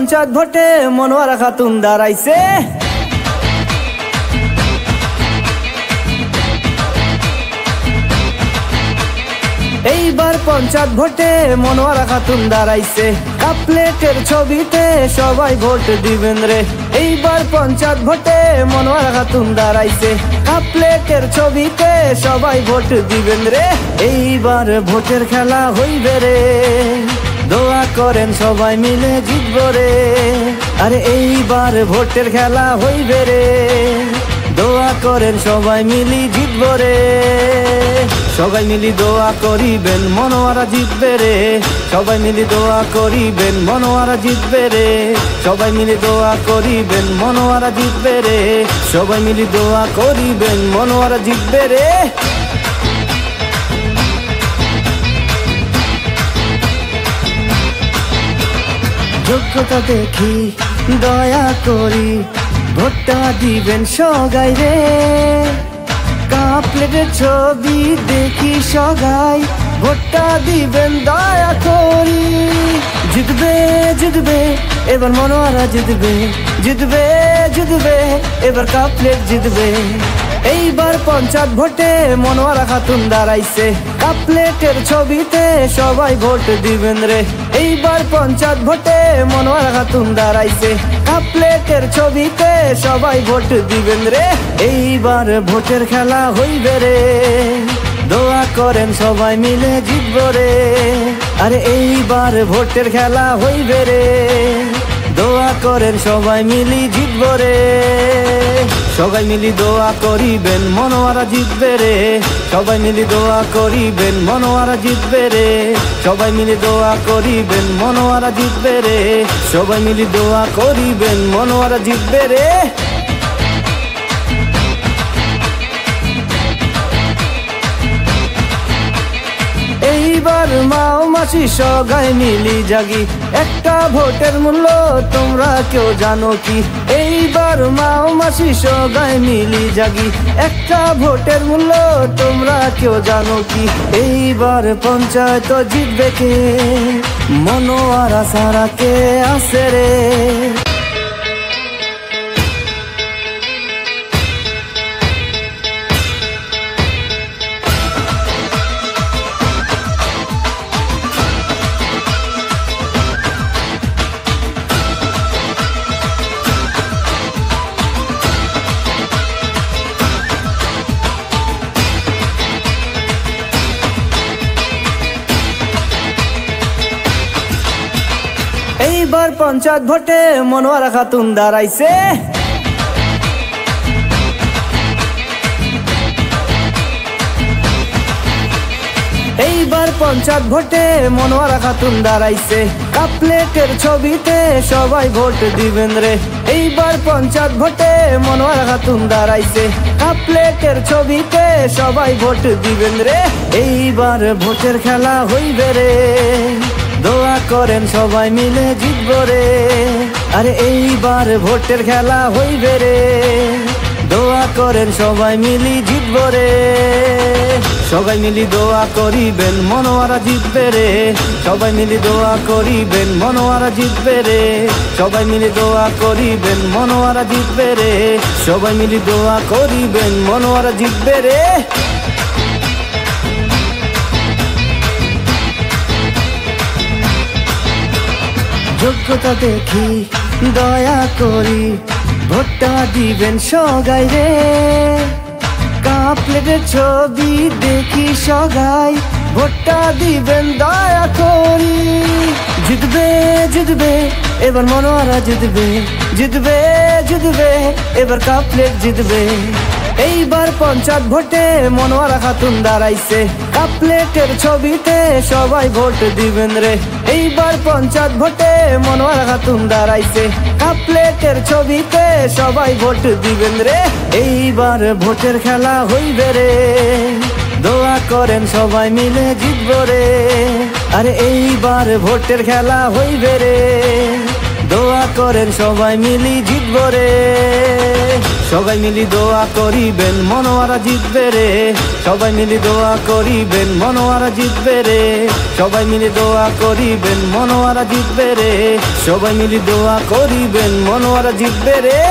পঞ্চায়েত ভোটে মনোয়ারা খাতুন দাঁড়াইছে। এইবার পঞ্চায়েত ভোটে মনোয়ারা খাতুন দাঁড়াইছে। কাপ প্লেটের ছবিতে সবাই ভোট দিবেন রে। এইবার পঞ্চায়েত ভোটে মনোয়ারা খাতুন দাঁড়াইছে। কাপ প্লেটের ছবিতে সবাই ভোট দিবেন রে। এইবার ভোটের খেলা হইবে রে, দোয়া করেন সবাই মিলে জিতব রে। আরে এইবার ভোটের খেলা হইবে রে, দোয়া করেন সবাই মিলি জিতব রে। সবাই মিলি দোয়া করিবেন মনোয়ারা জিতবে রে। সবাই মিলি দোয়া করিবেন মনোয়ারা জিতবে রে। সবাই মিলি দোয়া করিবেন মনোয়ারা জিতবে রে। সবাই মিলি দোয়া করিবেন মনোয়ারা জিতবে রে। যোগ্যতা দেখি দয়া করি ভোটটা দিবেন সগাই রে। কাপ প্লেটের ছবি দেখি সগাই ভোটটা দিবেন দয়া করি। জিতবে জিতবে এবার মনোয়ারা জিতবে। জিতবে জিতবে এবার কাপ প্লেট জিতবে। এইবার পঞ্চায়েত ভোটে মনোয়ারা খাতুন দাঁড়াইছে। কাপ প্লেটের ছবিতে সবাই ভোট দিবেন রে। এইবার পঞ্চায়েত ভোটে মনোয়ারা খাতুন দাঁড়াইছে। কাপ প্লেটের ছবিতে সবাই ভোট দিবেন রে। এইবার ভোটের খেলা হইবে রে, দোয়া করেন সবাই মিলে জিতব রে। আরে এইবার ভোটের খেলা হইবে রে, দোয়া করেন সবাই মিলি জিতব রে। সবাই মিলি দোয়া করিবেন মনোয়ারা জিতবে রে। সবাই মিলি দোয়া করিবেন মনোয়ারা জিতবে রে। সবাই মিলি দোয়া করিবেন মনোয়ারা জিতবে রে। সবাই মিলি দোয়া করিবেন মনোয়ারা জিতবে রে। এইবার মাও মাসি সগাই মিলি জাগি, একটা ভোটের মূল্য তোমরা কেউ জানো কি? এইবার মাও মাসি সগাই মিলি জাগি, একটা ভোটের মূল্য তোমরা কেউ জানো কি? এইবার পঞ্চায়েত জিতবে কে? মনোয়ারা সারা কে আছে রে? এইবার পঞ্চায়েত ভোটে মনোয়ারা খাতুন দাঁড়াইছে। এইবার পঞ্চায়েত ভোটে মনোয়ারা খাতুন দাঁড়াইছে। কাপ প্লেটের ছবিতে সবাই ভোট দিবেন রে। এইবার পঞ্চায়েত ভোটে মনোয়ারা খাতুন দাঁড়াইছে। কাপ প্লেটের ছবিতে সবাই ভোট দিবেন রে। এইবার ভোটের খেলা হইবে রে, দোয়া করেন সবাই মিলে জিতব রে। আরে এইবার ভোটের খেলা হইবে রে, দোয়া করেন সবাই মিলি জিতব রে। সবাই মিলি দোয়া করিবেন মনোয়ারা জিতবে রে। সবাই মিলি দোয়া করিবেন মনোয়ারা জিতবে রে। সবাই মিলি দোয়া করিবেন মনোয়ারা জিতবে রে। সবাই মিলি দোয়া করিবেন মনোয়ারা জিতবে রে। যোগ্যতা দেখি দয়া করি ভোটটা দিবেন সগাই রে। কাপ প্লেটের ছবি দেখি সগাই ভোটটা দিবেন দয়া করি। জিতবে জিতবে এবার মনোয়ারা জিতবে। জিতবে জিতবে এবার কাপ প্লেট জিতবে। এইবার পঞ্চায়েত ভোটে মনোয়ারা খাতুন দাঁড়াইছে। কাপ প্লেটের ছবিতে সবাই ভোট দিবেন রে। এইবার পঞ্চায়েত ভোটে মনোয়ারা খাতুন দাঁড়াইছে। কাপ প্লেটের ছবিতে সবাই ভোট দিবেন রে। এইবার ভোটের খেলা হইবে রে, দোয়া করেন সবাই মিলে জিতব রে। আরে এইবার ভোটের খেলা হইবে রে, দোয়া করেন সবাই মিলি জিতব রে, সবাই মিলি দোয়া করিবেন মনোয়ারা জিতবে রে, সবাই মিলি দোয়া করিবেন মনোয়ারা জিতবে রে, সবাই মিলি দোয়া করিবেন মনোয়ারা জিতবে রে, সবাই মিলি দোয়া করিবেন মনোয়ারা জিতবে রে।